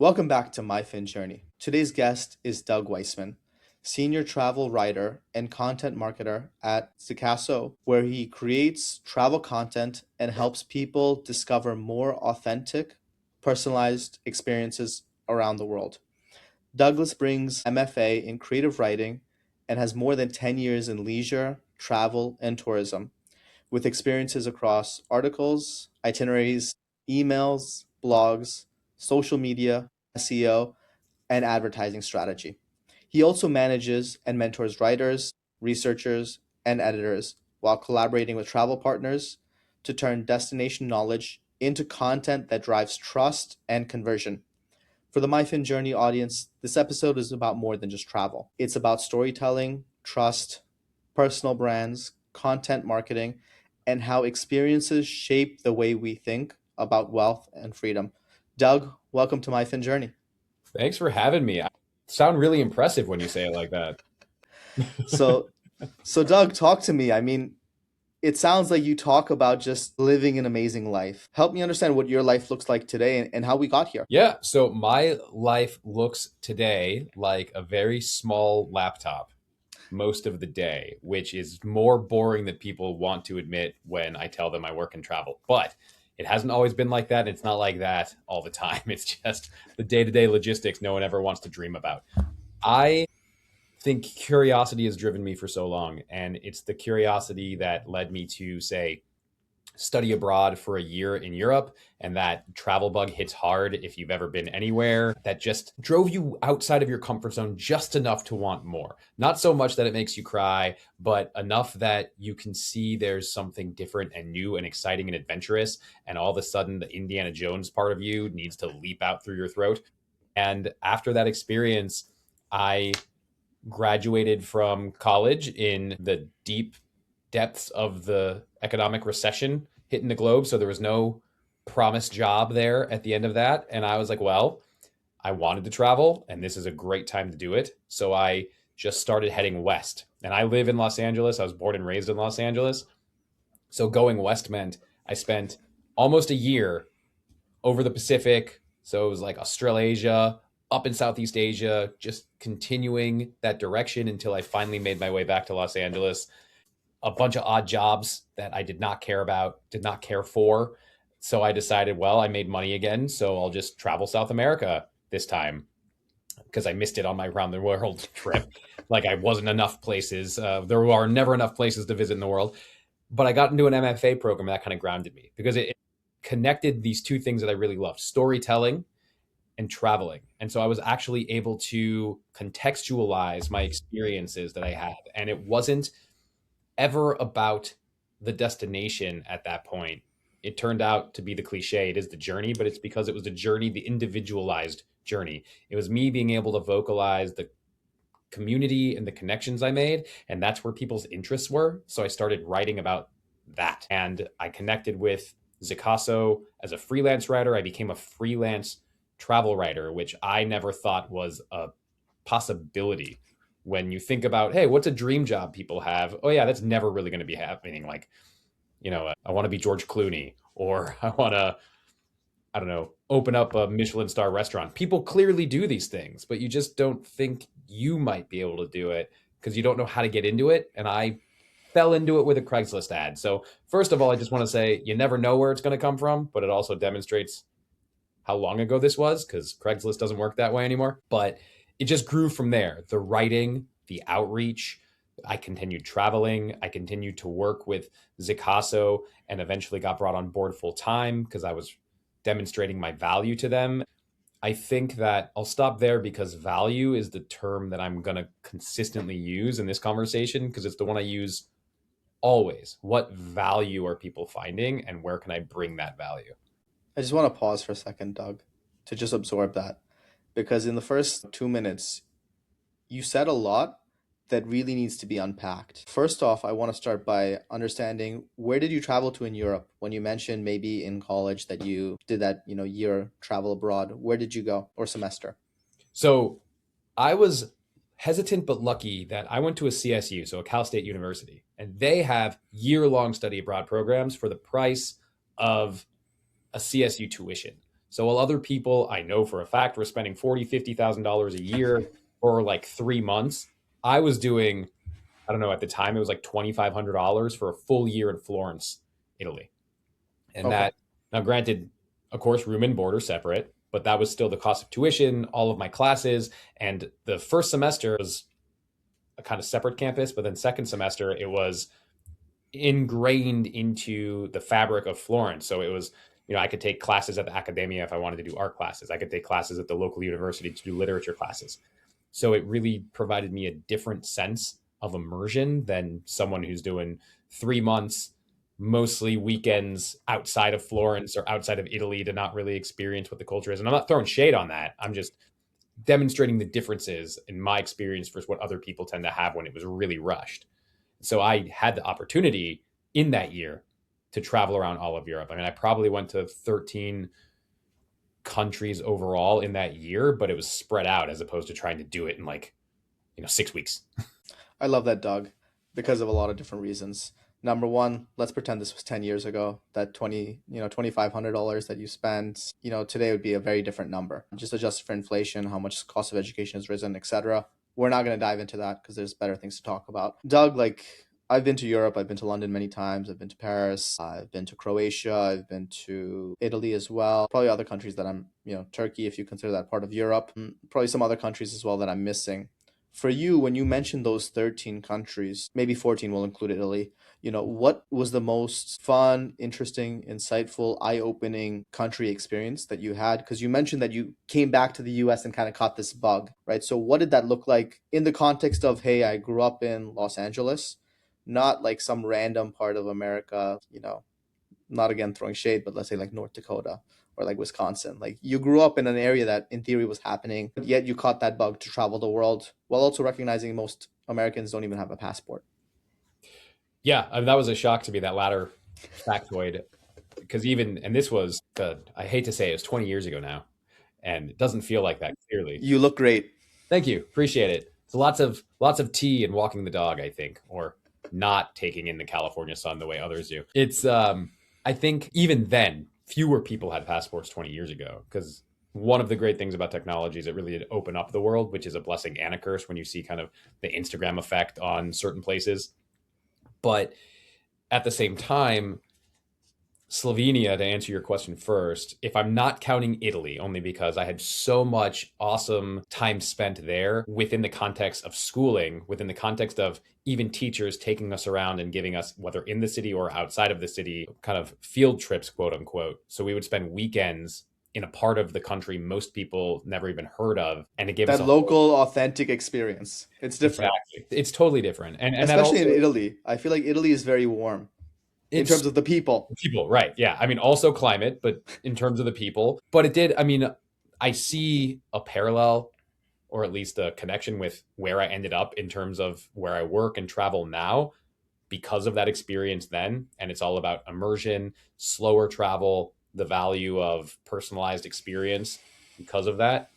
Welcome back to MyFinJourney. Today's guest is Doug Weissman, senior travel writer and content marketer at Zicasso, where he creates travel content and helps people discover more authentic, personalized experiences around the world. Douglas brings MFA in creative writing and has more than 10 years in leisure, travel, and tourism, with experiences across articles, itineraries, emails, blogs, social media, SEO, and advertising strategy. He also manages and mentors writers, researchers, and editors while collaborating with travel partners to turn destination knowledge into content that drives trust and conversion. For the MyFin Journey audience, this episode is about more than just travel. It's about storytelling, trust, personal brands, content marketing, and how experiences shape the way we think about wealth and freedom. Doug, welcome to MyFin Journey. Thanks for having me. I sound really impressive when you say it like that. So, so Doug, talk to me. It sounds like you talk about just living an amazing life. Help me understand what your life looks like today and how we got here. Yeah, so my life looks today like a very small laptop most of the day, which is more boring than people want to admit when I tell them I work in travel. But it hasn't always been like that. It's not like that all the time. It's just the day-to-day logistics no one ever wants to dream about. I think curiosity has driven me for so long, and it's the curiosity that led me to say study abroad for a year in Europe, and that travel bug hits hard if you've ever been anywhere. That just drove you outside of your comfort zone just enough to want more. Not so much that it makes you cry, but enough that you can see there's something different and new and exciting and adventurous, and all of a sudden the Indiana Jones part of you needs to leap out through your throat. And after that experience, I graduated from college in the deep depths of the economic recession hitting the globe. So there was no promised job there at the end of that. And I was like, well, I wanted to travel and this is a great time to do it. So I just started heading west. And I live in Los Angeles. I was born and raised in Los Angeles. So going west meant I spent almost a year over the Pacific. So it was like Australasia, up in Southeast Asia, just continuing that direction until I finally made my way back to Los Angeles. A bunch of odd jobs that I did not care about, did not care for. So I decided, well, I made money again, so I'll just travel South America this time because I missed it on my round the world trip. Like I wasn't enough places. There are never enough places to visit in the world. But I got into an MFA program that kind of grounded me because it connected these two things that I really loved: storytelling and traveling. And so I was actually able to contextualize my experiences that I had. And it wasn't ever about the destination at that point. It turned out to be the cliche. It is the journey, but it's because it was the journey, the individualized journey. It was me being able to vocalize the community and the connections I made. And that's where people's interests were. So I started writing about that. And I connected with Zicasso as a freelance writer. I became a freelance travel writer, which I never thought was a possibility. When you think about, hey, what's a dream job people have? Oh, yeah, that's never really going to be happening. Like, I want to be George Clooney, or I want to, I don't know, open up a Michelin star restaurant. People clearly do these things, but you just don't think you might be able to do it because you don't know how to get into it. And I fell into it with a Craigslist ad. So, first of all, I just want to say you never know where it's going to come from, but it also demonstrates how long ago this was because Craigslist doesn't work that way anymore. But it just grew from there. The writing, the outreach. I continued traveling. I continued to work with Zicasso and eventually got brought on board full time because I was demonstrating my value to them. I think that I'll stop there because value is the term that I'm going to consistently use in this conversation because it's the one I use always. What value are people finding and where can I bring that value? I just want to pause for a second, Doug, to just absorb that. Because in the first 2 minutes, you said a lot that really needs to be unpacked. First off, I want to start by understanding where did you travel to in Europe? When you mentioned maybe in college that you did that, year travel abroad, where did you go or semester? So I was hesitant but lucky that I went to a CSU, so a Cal State University, and they have year-long study abroad programs for the price of a CSU tuition. So while other people I know for a fact were spending $40,000, $50,000 a year for like 3 months, I was doing, I don't know, at the time it was like $2,500 for a full year in Florence, Italy. And Okay. that, now granted, of course, room and board are separate, but that was still the cost of tuition, all of my classes. And the first semester was a kind of separate campus, but then second semester, it was ingrained into the fabric of Florence. So it was, I could take classes at the academia if I wanted to do art classes. I could take classes at the local university to do literature classes. So it really provided me a different sense of immersion than someone who's doing 3 months, mostly weekends outside of Florence or outside of Italy to not really experience what the culture is. And I'm not throwing shade on that. I'm just demonstrating the differences in my experience versus what other people tend to have when it was really rushed. So I had the opportunity in that year to travel around all of Europe. I mean, I probably went to 13 countries overall in that year, but it was spread out as opposed to trying to do it in like, 6 weeks. I love that, Doug, because of a lot of different reasons. Number one, let's pretend this was 10 years ago. That $2,500 that you spent, today would be a very different number. Just adjusted for inflation, how much cost of education has risen, etc. We're not going to dive into that because there's better things to talk about. Doug, like, I've been to Europe. I've been to London many times. I've been to Paris. I've been to Croatia. I've been to Italy as well. Probably other countries that Turkey, if you consider that part of Europe. Probably some other countries as well that I'm missing. For you, when you mentioned those 13 countries, maybe 14 will include Italy, what was the most fun, interesting, insightful, eye-opening country experience that you had? Because you mentioned that you came back to the US and kind of caught this bug, right? So what did that look like in the context of, hey, I grew up in Los Angeles, not like some random part of America, not again throwing shade, but let's say like North Dakota or like Wisconsin. Like you grew up in an area that in theory was happening, but yet you caught that bug to travel the world while also recognizing most Americans don't even have a passport. Yeah, I mean, that was a shock to me, that latter factoid, because and this was, I hate to say it was 20 years ago now, and it doesn't feel like that clearly. You look great. Thank you. Appreciate it. So lots of tea and walking the dog, I think, or not taking in the California sun the way others do. It's I think even then fewer people had passports 20 years ago, because one of the great things about technology is it really did open up the world, which is a blessing and a curse when you see kind of the Instagram effect on certain places. But at the same time, Slovenia, to answer your question first, if I'm not counting Italy, only because I had so much awesome time spent there within the context of schooling, within the context of even teachers taking us around and giving us, whether in the city or outside of the city, kind of field trips, quote unquote. So we would spend weekends in a part of the country most people never even heard of. And it gave us That a whole, local, authentic experience. It's different, exactly. It's totally different. And that especially in also, Italy. I feel like Italy is very warm in it's terms of the people. people, right? Yeah. I mean, also climate, but in terms of the people. But it did, I mean, I see a parallel or at least a connection with where I ended up in terms of where I work and travel now because of that experience then. And it's all about immersion, slower travel, the value of personalized experience because of that.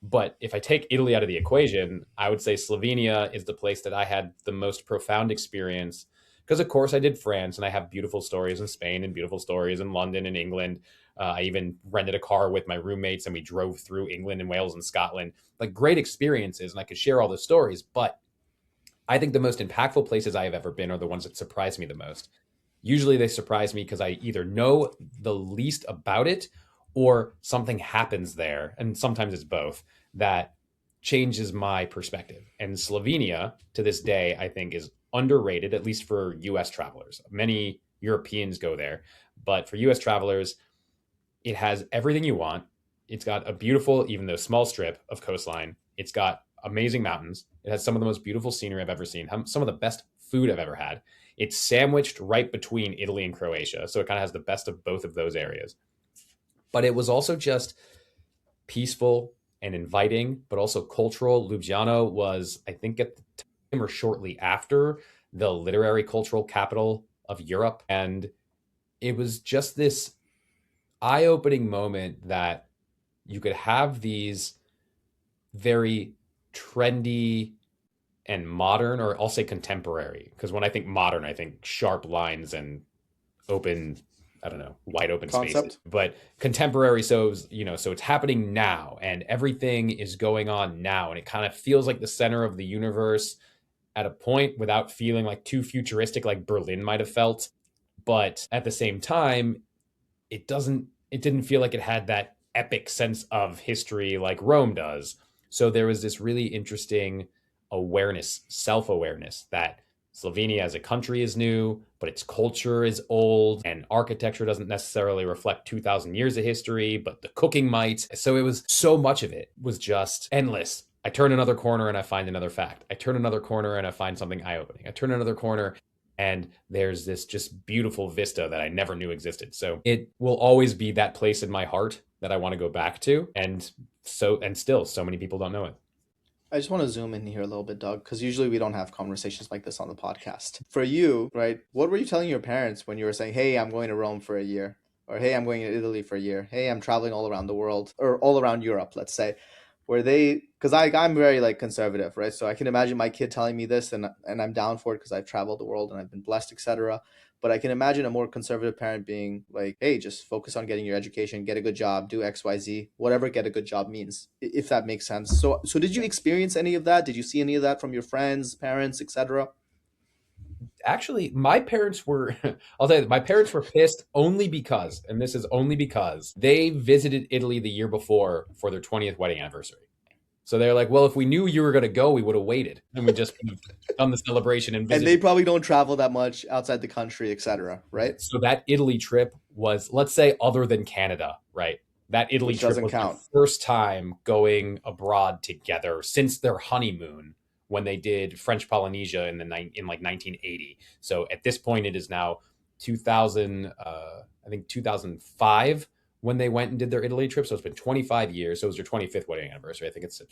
But if I take Italy out of the equation, I would say Slovenia is the place that I had the most profound experience. Because, of course, I did France and I have beautiful stories in Spain and beautiful stories in London and England. I even rented a car with my roommates and we drove through England and Wales and Scotland. Like great experiences, and I could share all those stories. But I think the most impactful places I have ever been are the ones that surprise me the most. Usually they surprise me because I either know the least about it or something happens there. And sometimes it's both that changes my perspective. And Slovenia to this day, I think, is underrated, at least for US travelers. Many Europeans go there, but for US travelers, it has everything you want. It's got a beautiful, even though small strip of coastline. It's got amazing mountains. It has some of the most beautiful scenery I've ever seen, some of the best food I've ever had. It's sandwiched right between Italy and Croatia. So it kind of has the best of both of those areas. But it was also just peaceful and inviting, but also cultural. Ljubljana was, I think, at the time or shortly after, the literary cultural capital of Europe. And it was just this eye opening moment that you could have these very trendy and modern, or I'll say contemporary, because when I think modern, I think sharp lines and open I don't know, wide open spaces, Concept. but contemporary. So, so it's happening now and everything is going on now. And it kind of feels like the center of the universe at a point without feeling like too futuristic, like Berlin might have felt. But at the same time, it didn't feel like it had that epic sense of history like Rome does. So there was this really interesting awareness, self-awareness that Slovenia as a country is new, but its culture is old and architecture doesn't necessarily reflect 2000 years of history, but the cooking might. So it was so much of it was just endless. I turn another corner and I find another fact. I turn another corner and I find something eye-opening. I turn another corner and there's this just beautiful vista that I never knew existed. So it will always be that place in my heart that I want to go back to. And still so many people don't know it. I just want to zoom in here a little bit, Doug, because usually we don't have conversations like this on the podcast. For you, right, what were you telling your parents when you were saying, hey, I'm going to Rome for a year? Or hey, I'm going to Italy for a year. Hey, I'm traveling all around the world or all around Europe, let's say. Where they, because I'm very like conservative, right? So I can imagine my kid telling me this, and I'm down for it because I've traveled the world and I've been blessed, etc. But I can imagine a more conservative parent being like, hey, just focus on getting your education, get a good job, do XYZ, whatever get a good job means, if that makes sense. So did you experience any of that? Did you see any of that from your friends, parents, etc.? Actually, my parents were, I'll tell you, my parents were pissed only because, and this is only because they visited Italy the year before for their 20th wedding anniversary. So they're like, well, if we knew you were going to go, we would have waited and we just would have done the celebration and And they visited. probably don't travel that much outside the country, etc., right? So that Italy trip was, let's say, other than Canada, right? That Italy Which trip doesn't was their count. first time going abroad together since their honeymoon when they did French Polynesia in like 1980. So at this point, it is now 2000, I think 2005 when they went and did their Italy trip. So it's been 25 years. So it was their 25th wedding anniversary. I think it's the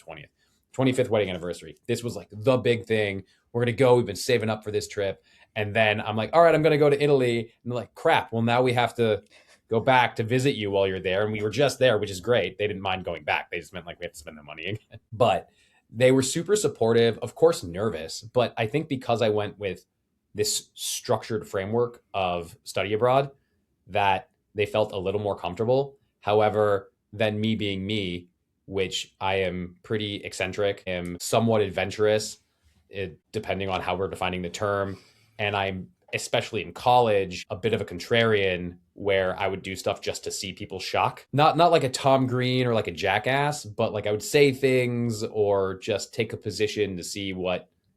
25th wedding anniversary. This was like the big thing. We're going to go. We've been saving up for this trip. And then I'm like, all right, I'm going to go to Italy. And they're like, crap. Well, now we have to go back to visit you while you're there. And we were just there, which is great. They didn't mind going back. They just meant like we have to spend the money again. But they were super supportive, of course, nervous. But I think because I went with this structured framework of study abroad, that they felt a little more comfortable. However, than me being me, which I am pretty eccentric, am somewhat adventurous, depending on how we're defining the term. And I'm, especially in college, a bit of a contrarian where I would do stuff just to see people shock. Not like a Tom Green or like a jackass, but like I would say things or just take a position to see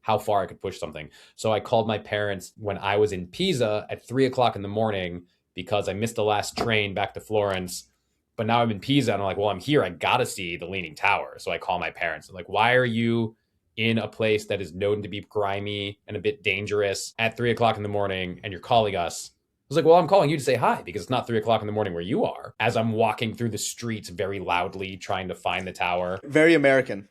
how far I could push something. So I called my parents when I was in Pisa at 3 o'clock in the morning because I missed the last train back to Florence. But now I'm in Pisa and I'm like, well, I'm here. I gotta see the Leaning Tower. So I call my parents. I'm like, why are you in a place that is known to be grimy and a bit dangerous at 3 o'clock in the morning and you're calling us? I was like, well, I'm calling you to say hi because it's not 3 o'clock in the morning where you are. As I'm walking through the streets very loudly trying to find the tower. Very American.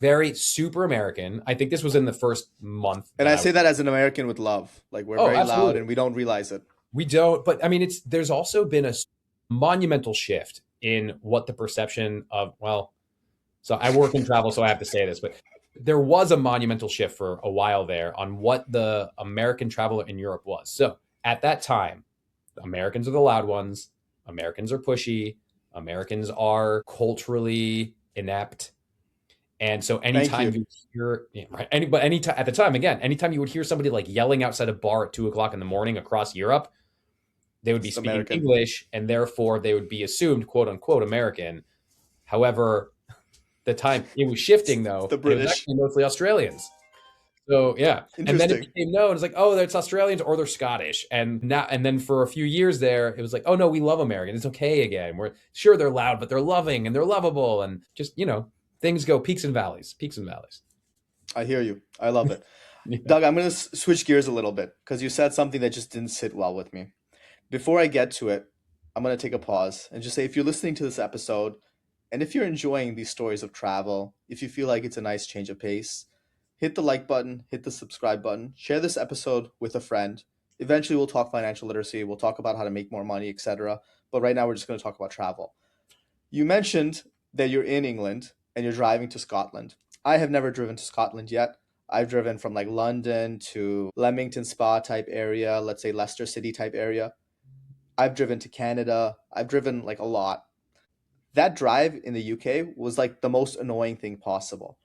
Very super American. I think this was in the first month. And I say that as an American with love. Like we're Oh, very loud absolutely. and we don't realize it. We don't, but I mean, there's also been a monumental shift in what the perception of, well, so I work in travel, so I have to say this, but there was a monumental shift for a while there on what the American traveler in Europe was. So at that time, Americans are the loud ones, Americans are pushy, Americans are culturally inept. And so Thank anytime you. you hear, yeah, right, but anytime at the time, again, anytime you would hear somebody like yelling outside a bar at 2 o'clock in the morning across Europe, they would be It's speaking American. English and therefore they would be assumed, quote unquote, American. However, the time it was shifting though, The and it was British. actually mostly Australians. So yeah, and then it Interesting. became known. It's like, oh, it's Australians or they're Scottish, and then for a few years there, it was like, oh no, we love Americans. It's okay again. We're sure they're loud, but they're loving and they're lovable, and just things go peaks and valleys, peaks and valleys. I hear you. I love it. Yeah. Doug, I'm going to switch gears a little bit because you said something that just didn't sit well with me. Before I get to it, I'm going to take a pause and just say if you're listening to this episode and if you're enjoying these stories of travel, if you feel like it's a nice change of pace, hit the like button, hit the subscribe button, share this episode with a friend. Eventually, we'll talk financial literacy, we'll talk about how to make more money, etc. But right now, we're just going to talk about travel. You mentioned that you're in England and you're driving to Scotland. I have never driven to Scotland yet. I've driven from like London to Leamington Spa type area, let's say Leicester City type area. I've driven to Canada. I've driven like a lot. That drive in the UK was like the most annoying thing possible.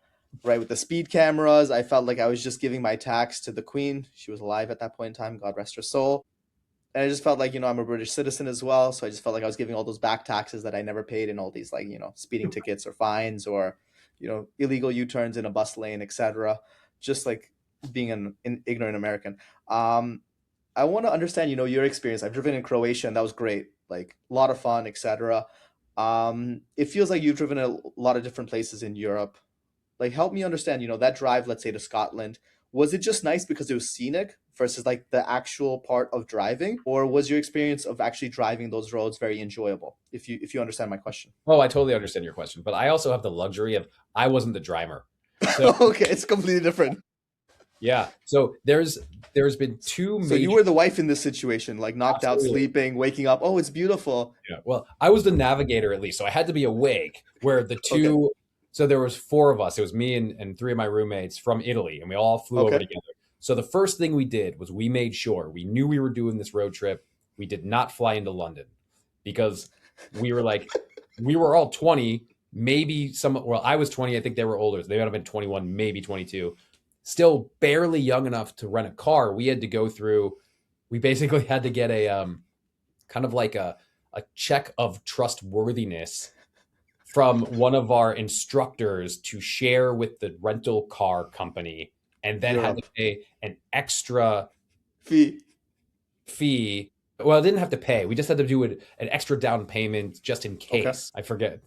Right, with the speed cameras, I felt like I was just giving my tax to the Queen. She was alive at that point in time, God rest her soul. And I just felt like, I'm a British citizen as well, so I just felt like I was giving all those back taxes that I never paid, and all these, like, speeding tickets or fines, or illegal U-turns in a bus lane, etc. Just like being an ignorant American. I want to understand, your experience. I've driven in Croatia, and that was great, like a lot of fun, etc. It feels like you've driven a lot of different places in Europe. Like, help me understand, that drive, let's say, to Scotland, was it just nice because it was scenic versus like the actual part of driving, or was your experience of actually driving those roads very enjoyable? If you understand my question. Oh, I totally understand your question, but I also have the luxury of I wasn't the driver. So Okay, it's completely different. yeah, so there's been two So you major were the wife in this situation, like knocked out, absolutely. sleeping, waking up. Oh, it's beautiful. Yeah. Well, I was the navigator at least, so I had to be awake. Where the Okay. two, so there was four of us. It was me and three of my roommates from Italy, and we all flew over Okay. together. So the first thing we did was we made sure we knew we were doing this road trip. We did not fly into London because we were like, we were all 20, maybe some. Well, I was 20. I think they were older. So they might have been 21, maybe 22. Still barely young enough to rent a car. We had to go through. We basically had to get a kind of like a check of trustworthiness from one of our instructors to share with the rental car company, and then had to Europe. pay an extra Fee. fee. Well, I didn't have to pay. We just had to do an extra down payment just in Okay. case. I forget.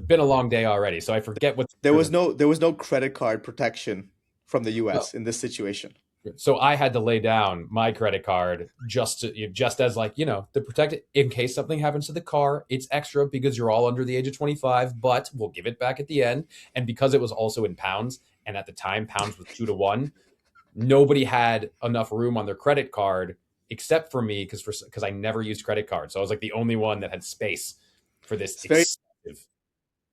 Been a long day already, so I forget what. There was no credit card protection from the No. US in this situation. So I had to lay down my credit card just as like to protect it in case something happens to the car. It's extra because you're all under the age of 25, but we'll give it back at the end. And because it was also in pounds, and at the time pounds was 2 to 1, nobody had enough room on their credit card except for me because I never used credit cards. So I was like the only one that had space for this It's very expensive.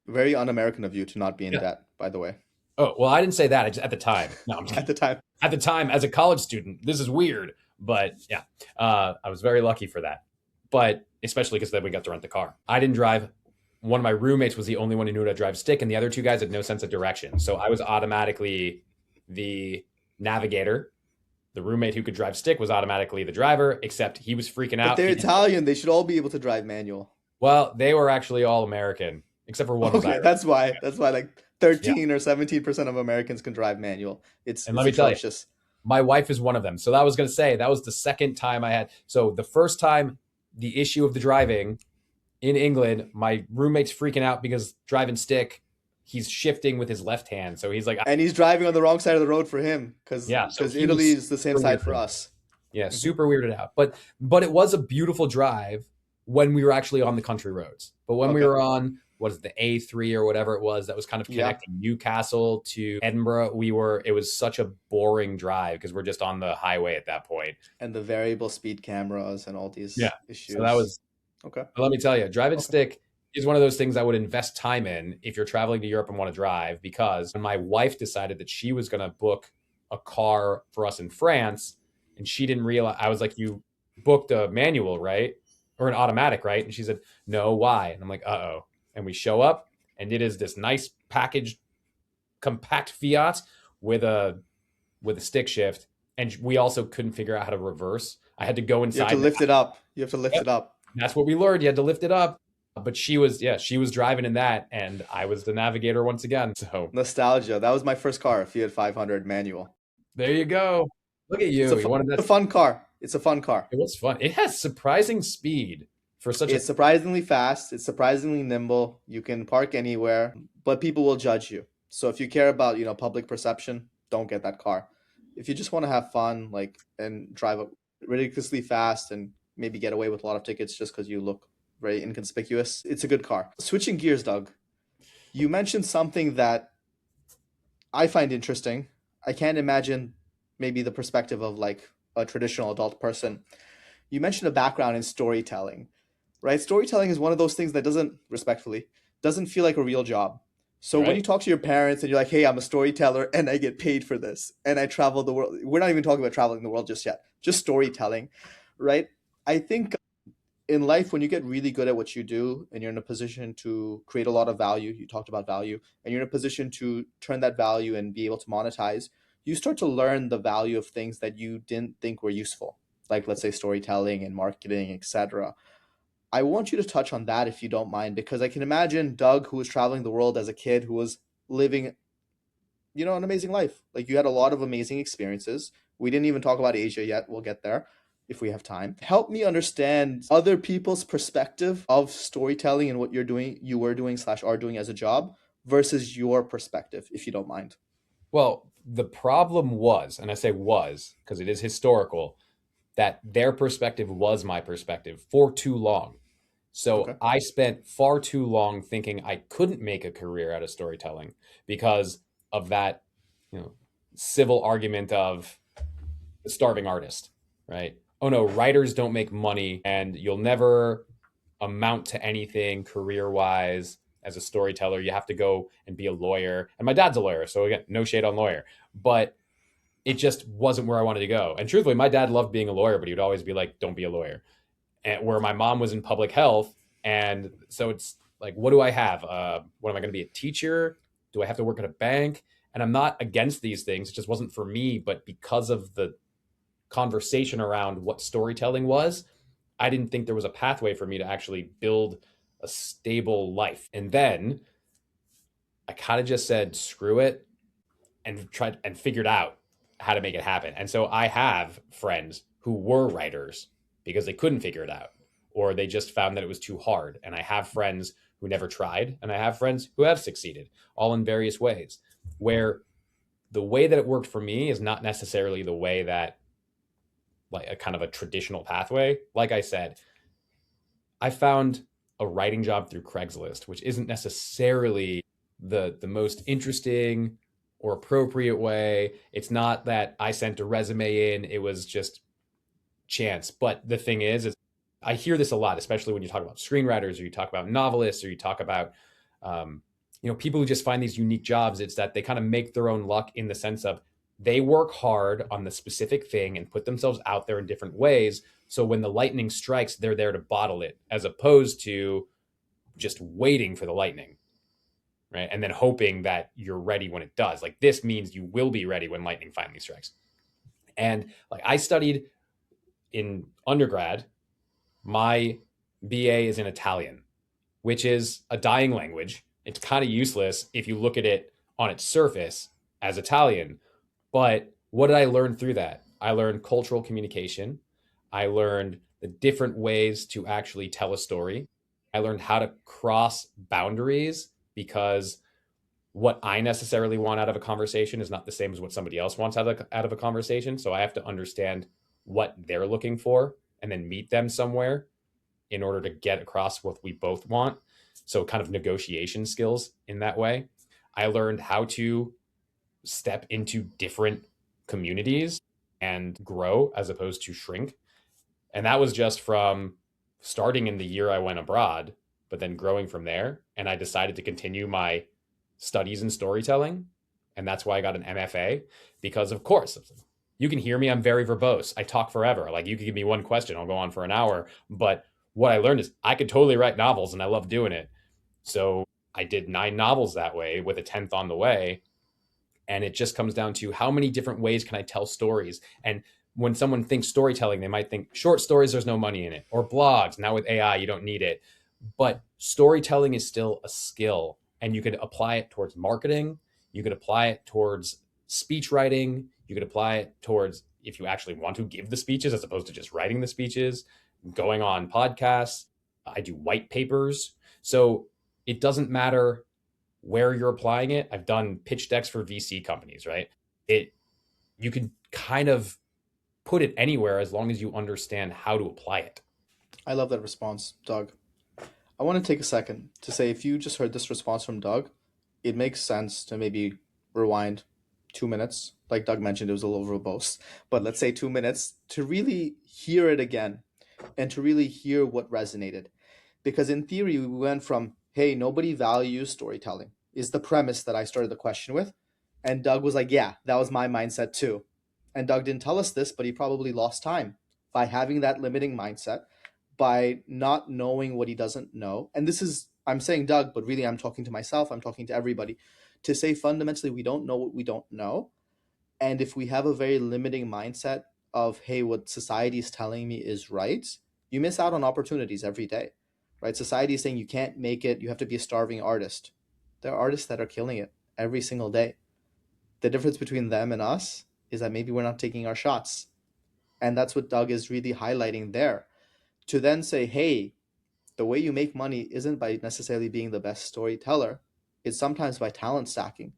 very un-American of you to not be in Yeah. debt, by the way. Oh well, I didn't say that at the time. No, I'm At kidding. the time. At the time as a college student. This is weird, but yeah, I was very lucky for that. But especially because then we got to rent the car. I didn't drive. One of my roommates was the only one who knew how to drive stick, and the other two guys had no sense of direction. So I was automatically the navigator. The roommate who could drive stick was automatically the driver, except he was freaking But out. they're Italian. They should all be able to drive manual. Well, they were actually all American, except for one was Okay, Irish. that's why. That's why like Yeah, 13 or 17% of Americans can drive manual. It's and it's let me tell you, atrocious. my wife is one of them. So that was going to say that was the second time I had. So the first time, the issue of the driving in England, my roommate's freaking out because driving stick, he's shifting with his left hand. So he's like, And he's driving on the wrong side of the road for him because yeah. So because he Italy was is the same super side for weirded. us. Yeah, Hmm. super weirded out. But it was a beautiful drive when we were actually on the country roads. But when we Okay. were on what is the A3 or whatever it was that was kind of Yeah. connecting Newcastle to Edinburgh, it was such a boring drive because we're just on the highway at that point. And the variable speed cameras and all Yeah. these So that issues. was Okay. But let me tell you, driving Okay. stick is one of those things I would invest time in if you're traveling to Europe and want to drive. Because when my wife decided that she was going to book a car for us in France, and she didn't realize, I was like, "You booked a manual, right? Or an automatic, right?" And she said, "No, why?" And I'm like, "Uh oh." And we show up, and it is this nice packaged, compact Fiat with a stick shift, and we also couldn't figure out how to reverse. I had to go You have to inside. lift it up. You have to lift it up. That's what we learned. You had to lift it up. But she was driving in that, and I was the navigator once again. So Nostalgia. That was my first car, a Fiat 500 manual. there you go. Look at It's a you. You fun, wanted it's that. a fun car. It's a fun car. It was fun. It has surprising speed for such a. It's surprisingly fast. It's surprisingly nimble. You can park anywhere, but people will judge you. So if you care about, public perception, don't get that car. If you just want to have fun, like, and drive up ridiculously fast and maybe get away with a lot of tickets just because you look very inconspicuous, it's a good car. Switching gears, Doug, you mentioned something that I find interesting. I can't imagine maybe the perspective of like a traditional adult person. You mentioned a background in storytelling, right? Storytelling is one of those things that doesn't feel like a real job. So when you Right. talk to your parents and you're like, "Hey, I'm a storyteller and I get paid for this and I travel the world." We're not even talking about traveling the world just yet. Just storytelling, right? I think in life, when you get really good at what you do and you're in a position to create a lot of value, you talked about value, and you're in a position to turn that value and be able to monetize, you start to learn the value of things that you didn't think were useful, like let's say storytelling and marketing, etc. I want you to touch on that if you don't mind, because I can imagine Doug, who was traveling the world as a kid, who was living, an amazing life. Like you had a lot of amazing experiences. We didn't even talk about Asia yet. We'll get there if we have time. Help me understand other people's perspective of storytelling and what you were doing slash are doing as a job versus your perspective, if you don't mind. Well, the problem was, and I say was because it is historical, that their perspective was my perspective for too long. So Okay. I spent far too long thinking I couldn't make a career out of storytelling because of that, you know, civil argument of the starving artist, right? Oh no, writers don't make money and you'll never amount to anything career wise as a storyteller. You have to go and be a lawyer. And my dad's a lawyer, so again, no shade on lawyer. But it just wasn't where I wanted to go. And truthfully, my dad loved being a lawyer, but he would always be like, don't be a lawyer. And where my mom was in public health. And so it's like, what do I have? What am I going to be, a teacher? Do I have to work at a bank? And I'm not against these things. It just wasn't for me. But because of the conversation around what storytelling was, I didn't think there was a pathway for me to actually build a stable life. And then I kind of just said, screw it, and tried and figured out how to make it happen. And so I have friends who were writers because they couldn't figure it out or they just found that it was too hard. And I have friends who never tried and I have friends who have succeeded, all in various ways, where the way that it worked for me is not necessarily the way that like a kind of a traditional pathway. Like I said, I found a writing job through Craigslist, which isn't necessarily the most interesting or appropriate way. It's not that I sent a resume in, it was just chance. But the thing is I hear this a lot, especially when you talk about screenwriters or you talk about novelists or you talk about people who just find these unique jobs. It's that they kind of make their own luck in the sense of they work hard on the specific thing and put themselves out there in different ways. So when the lightning strikes, they're there to bottle it, as opposed to just waiting for the lightning, right? And then hoping that you're ready when it does. Like this means you will be ready when lightning finally strikes. And like I studied in undergrad, my BA is in Italian, which is a dying language. It's kind of useless if you look at it on its surface as Italian. But what did I learn through that? I learned cultural communication. I learned the different ways to actually tell a story. I learned how to cross boundaries because what I necessarily want out of a conversation is not the same as what somebody else wants out of a conversation. So I have to understand what they're looking for and then meet them somewhere in order to get across what we both want. So kind of negotiation skills in that way. I learned how to step into different communities and grow as opposed to shrink. And that was just from starting in the year I went abroad, but then growing from there. And I decided to continue my studies in storytelling. And that's why I got an MFA, because of course, you can hear me. I'm very verbose. I talk forever. Like you could give me one question, I'll go on for an hour. But what I learned is I could totally write novels and I love doing it. So I did 9 novels that way with a 10th on the way. And it just comes down to how many different ways can I tell stories? And when someone thinks storytelling, they might think short stories, there's no money in it, or blogs. Now with AI, you don't need it. But storytelling is still a skill, and you could apply it towards marketing. You could apply it towards speech writing. You could apply it towards if you actually want to give the speeches as opposed to just writing the speeches, going on podcasts. I do white papers. So it doesn't matter where you're applying it. I've done pitch decks for VC companies, right? It You can kind of put it anywhere as long as you understand how to apply it. I love that response, Doug. I want to take a second to say if you just heard this response from Doug, it makes sense to maybe rewind 2 minutes. Like Doug mentioned, it was a little verbose, but let's say 2 minutes to really hear it again and to really hear what resonated. Because in theory, we went from, hey, nobody values storytelling, is the premise that I started the question with. And Doug was like, yeah, that was my mindset too. And Doug didn't tell us this, but he probably lost time by having that limiting mindset, by not knowing what he doesn't know. And this is, I'm saying Doug, but really I'm talking to myself, I'm talking to everybody, to say fundamentally we don't know what we don't know. And if we have a very limiting mindset of, hey, what society is telling me is right, you miss out on opportunities every day, right? Society is saying you can't make it, you have to be a starving artist. There are artists that are killing it every single day. The difference between them and us is that maybe we're not taking our shots. And that's what Doug is really highlighting there. To then say, hey, the way you make money isn't by necessarily being the best storyteller, it's sometimes by talent stacking,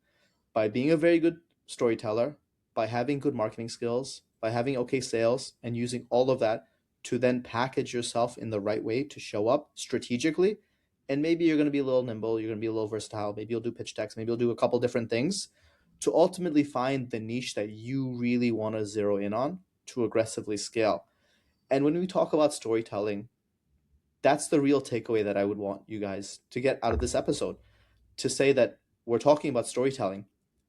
by being a very good storyteller, by having good marketing skills, by having okay sales, and using all of that to then package yourself in the right way to show up strategically. And maybe you're going to be a little nimble, you're going to be a little versatile. Maybe you'll do pitch decks, maybe you'll do a couple different things to ultimately find the niche that you really want to zero in on to aggressively scale. And when we talk about storytelling, that's the real takeaway that I would want you guys to get out of this episode, to say that we're talking about storytelling,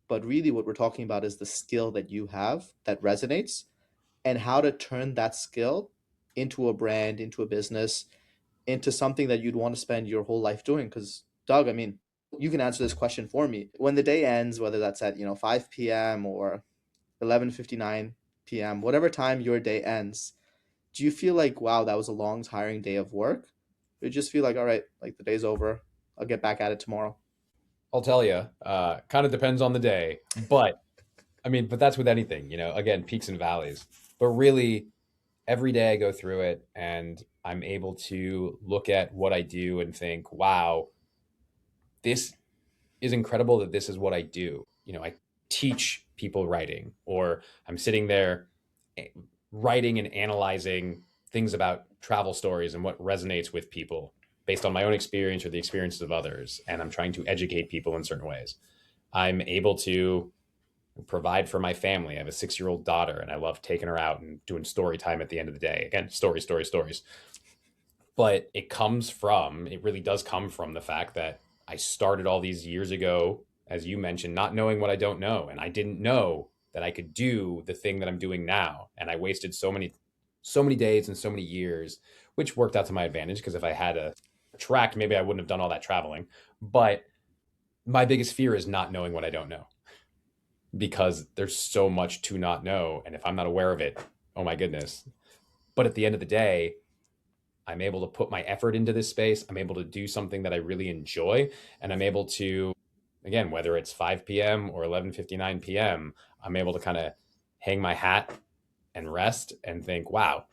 but really what we're talking about is the skill that you have that resonates and how to turn that skill into a brand, into a business, into something that you'd want to spend your whole life doing. Because, Doug, I mean, you can answer this question for me. When the day ends, whether that's at 5 p.m. or 11:59 p.m., whatever time your day ends, do you feel like, wow, that was a long, tiring day of work? Or you just feel like, all right, like the day's over, I'll get back at it tomorrow? I'll tell you, kind of depends on the day, but I mean, but that's with anything, again, peaks and valleys. But really, every day I go through it and I'm able to look at what I do and think, wow, this is incredible that this is what I do. I teach people writing, or I'm sitting there writing and analyzing things about travel stories and what resonates with people based on my own experience or the experiences of others. And I'm trying to educate people in certain ways. I'm able to provide for my family. I have a 6-year-old daughter and I love taking her out and doing story time at the end of the day. Again, stories, stories, stories. But it really does come from the fact that I started all these years ago, as you mentioned, not knowing what I don't know. And I didn't know that I could do the thing that I'm doing now. And I wasted so many days and so many years, which worked out to my advantage, because if I had a track, maybe I wouldn't have done all that traveling. But my biggest fear is not knowing what I don't know, because there's so much to not know. And if I'm not aware of it, oh my goodness. But at the end of the day, I'm able to put my effort into this space. I'm able to do something that I really enjoy. And I'm able to, again, whether it's 5 p.m. or 11:59 p.m., I'm able to kind of hang my hat and rest and think, wow,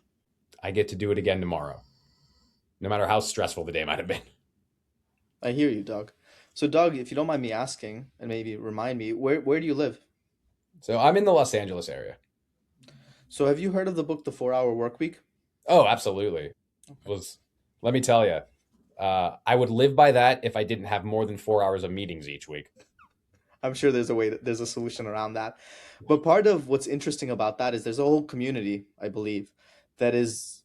I get to do it again tomorrow, no matter how stressful the day might have been. I hear you, Doug. So, Doug, if you don't mind me asking, and maybe remind me, where do you live? So I'm in the Los Angeles area. So, have you heard of the book, The 4 Hour Workweek? Oh, absolutely. Okay. Was Let me tell you, I would live by that if I didn't have more than 4 hours of meetings each week. I'm sure there's a way that there's a solution around that. But part of what's interesting about that is there's a whole community, I believe, that is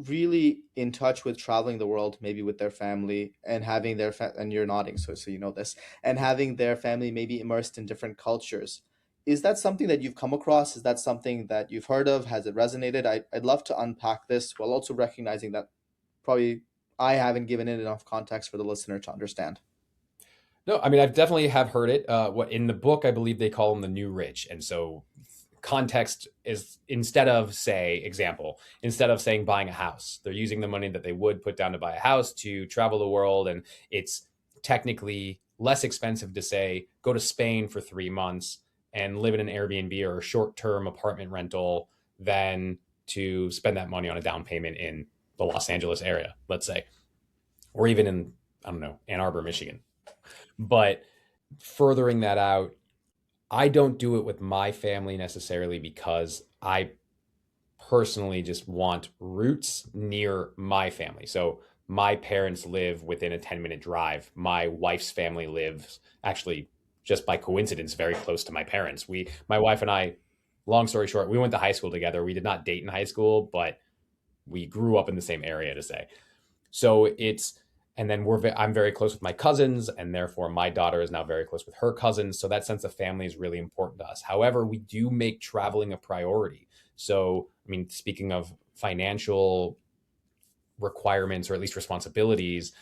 really in touch with traveling the world, maybe with their family and having and you're nodding, so you know this, and having their family maybe immersed in different cultures. Is that something that you've come across? Is that something that you've heard of? Has it resonated? I'd love to unpack this while also recognizing that probably I haven't given it enough context for the listener to understand. No, I mean, I've definitely have heard it. What in the book, I believe they call them the new rich. And so context is, instead of saying buying a house, they're using the money that they would put down to buy a house to travel the world. And it's technically less expensive to say, go to Spain for 3 months and live in an Airbnb or a short-term apartment rental than to spend that money on a down payment in the Los Angeles area, let's say, or even in, I don't know, Ann Arbor, Michigan. But furthering that out, I don't do it with my family necessarily because I personally just want roots near my family. So my parents live within a 10-minute drive. My wife's family lives actually, just by coincidence, very close to my parents. My wife and I, long story short, we went to high school together. We did not date in high school, but we grew up in the same area, to say. So and then I'm very close with my cousins, and therefore my daughter is now very close with her cousins. So that sense of family is really important to us. However, we do make traveling a priority. So, I mean, speaking of financial requirements or at least responsibilities,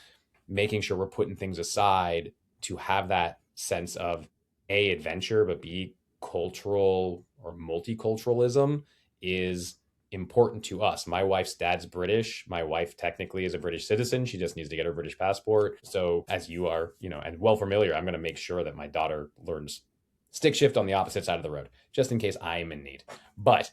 making sure we're putting things aside to have that sense of A, adventure, but B, cultural or multiculturalism is important to us. My wife's dad's British. My wife technically is a British citizen. She just needs to get her British passport. So as you are, and well familiar, I'm going to make sure that my daughter learns stick shift on the opposite side of the road, just in case I am in need. But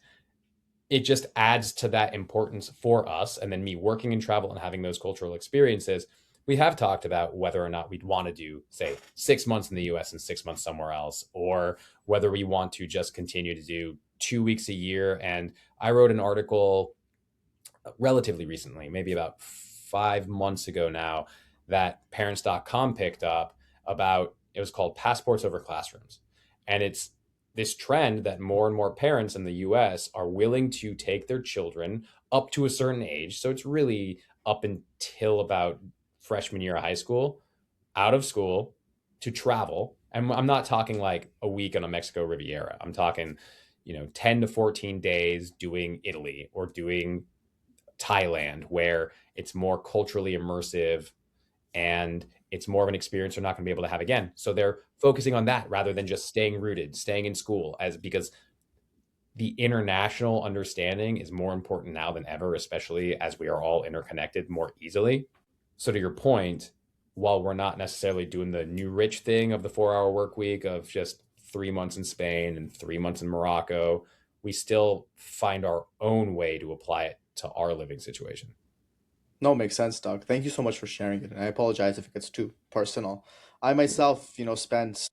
it just adds to that importance for us. And then me working in travel and having those cultural experiences, we have talked about whether or not we'd want to do, say, 6 months in the US and 6 months somewhere else, or whether we want to just continue to do 2 weeks a year. And I wrote an article relatively recently, maybe about 5 months ago now, that parents.com picked up about, it was called Passports Over Classrooms. And it's this trend that more and more parents in the US are willing to take their children up to a certain age. So it's really up until about freshman year of high school, out of school to travel. And I'm not talking like a week on a Mexico Riviera. I'm talking, 10 to 14 days doing Italy or doing Thailand, where it's more culturally immersive and it's more of an experience they're not going to be able to have again. So they're focusing on that rather than just staying rooted, staying in school, because the international understanding is more important now than ever, especially as we are all interconnected more easily. So to your point, while we're not necessarily doing the new rich thing of the 4-hour work week of just 3 months in Spain and 3 months in Morocco, we still find our own way to apply it to our living situation. No, makes sense, Doug. Thank you so much for sharing it. And I apologize if it gets too personal. I myself, spent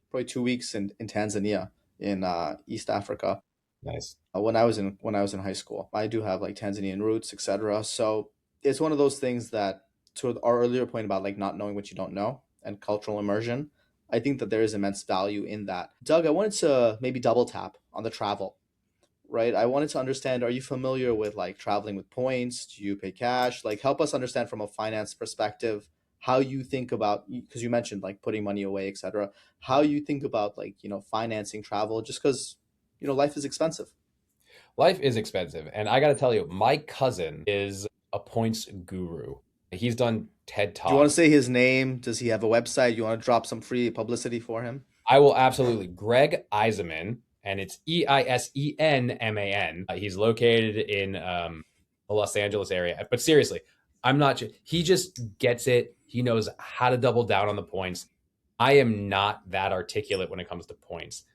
probably 2 weeks in Tanzania in East Africa Nice. when I was in high school. I do have like Tanzanian roots, etc. So it's one of those things that, to our earlier point about like not knowing what you don't know and cultural immersion, I think that there is immense value in that. Doug, I wanted to maybe double tap on the travel, right? I wanted to understand, are you familiar with like traveling with points? Do you pay cash? Like help us understand from a finance perspective how you think about, because you mentioned like putting money away, etc. How you think about like, financing travel just because, life is expensive. Life is expensive. And I got to tell you, my cousin is a points guru. He's done TED Do you want to Talks. say his name? Does he have a website? You want to drop some free publicity for him? I will absolutely. Greg Eisenman, and it's Eisenman. He's located in the Los Angeles area. But seriously, I'm not sure. He just gets it. He knows how to double down on the points. I am not that articulate when it comes to points.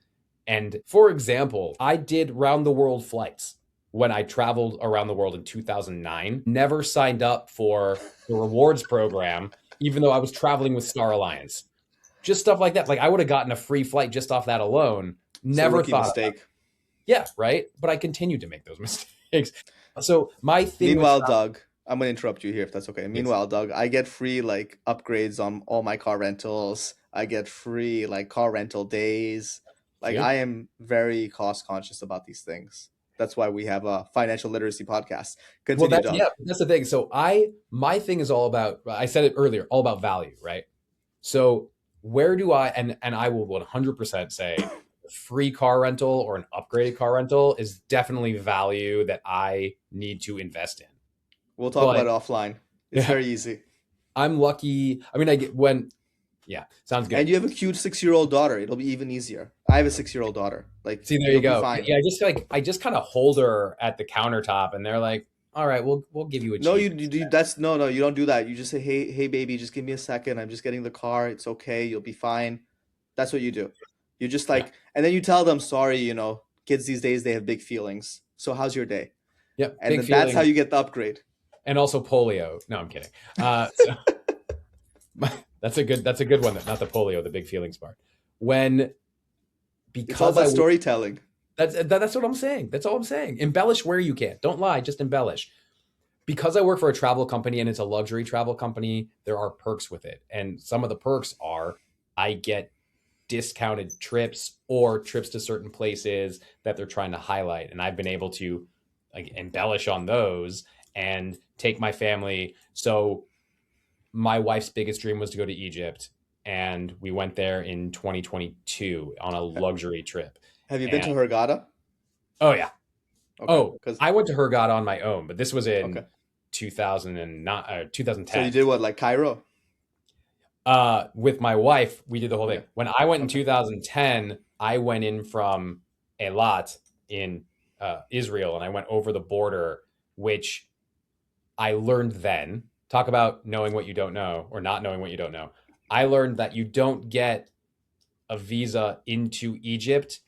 And for example, I did round the world flights when I traveled around the world in 2009. Never signed up for the rewards program, even though I was traveling with Star Alliance. Just stuff like that. Like I would have gotten a free flight just off that alone. So Never rookie thought about mistake. it. Yeah, right. But I continued to make those mistakes. So my thing with Meanwhile, travel, Doug, I'm gonna interrupt you here if that's okay. yes, Meanwhile, Doug, I get free like upgrades on all my car rentals. I get free like car rental days. Like see, I am very cost conscious about these things. That's why we have a financial literacy podcast. well, Continue, Doug. that's the thing. So my thing is all about. I said it earlier, all about value, right? So where do I and I will 100% say free car rental or an upgraded car rental is definitely value that I need to invest in. We'll talk about But it offline. It's yeah, very easy. I'm lucky. I mean, I get when yeah, sounds And good. you have a cute 6-year-old daughter. It'll be even easier. I have a 6-year-old daughter. Like See, there you you'll be go. fine. Yeah, I just kind of hold her at the countertop, and they're like, "All right, we'll give you a No, cheese." you do. That's no, no. You don't do that. You just say, "Hey, hey, baby, just give me a second. I'm just getting the car. It's okay. You'll be fine." That's what you do. You just Yeah, like, and then you tell them, "Sorry, kids these days they have big feelings. So how's your day?" yeah, And big then that's how feelings, you get the upgrade. and also polio. No, I'm kidding. So that's a good one. Not the polio, the big feelings part. When It's all because I about work, storytelling. that's what I'm saying. That's all I'm saying. Embellish where you can. Don't lie, just embellish. Because I work for a travel company and it's a luxury travel company, there are perks with it. And some of the perks are I get discounted trips or trips to certain places that they're trying to highlight. And I've been able to like embellish on those and take my family. So my wife's biggest dream was to go to Egypt. And we went there in 2022 on a luxury trip. Have you been to And Hurghada? oh, yeah. Okay, Oh, because I went to Hurghada on my own, but this was in okay, 2009 or So you 2010. did what, like Cairo? With my wife, we did the whole thing. Okay. When I went in Okay. 2010, I went in from Eilat in Israel, and I went over the border, which I learned then. Talk about knowing what you don't know or not knowing what you don't know. I learned that you don't get a visa into Egypt